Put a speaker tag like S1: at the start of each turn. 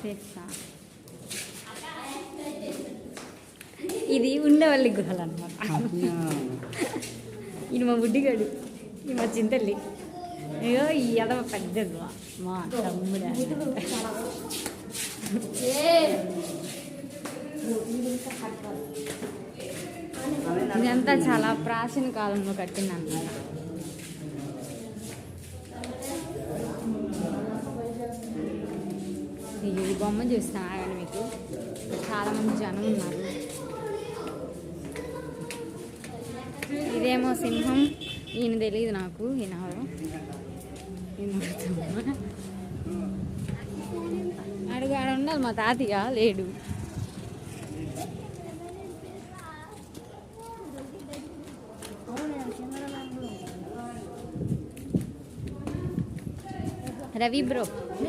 S1: తెస్తా. ఇది ఉండవల్లి గుహలు అనమాట. ఇది మా బుడ్డిగాడు, ఇది మా చింతల్లి. అయ్యో ఈ ఎదవ పెద్దది మా తమ్ముడు. ఇదంతా చాలా ప్రాచీన కాలంలో కట్టింది అన్నమాట. ఈ బొమ్మ చూస్తాను ఆగండి, మీకు చాలామంది జనం ఉన్నారు. ఇదేమో సింహం, ఈయన తెలియదు నాకు, ఈయన అడుగు ఆడ ఉండాలి, మా తాతయ్య లేడు. రవి బ్రో.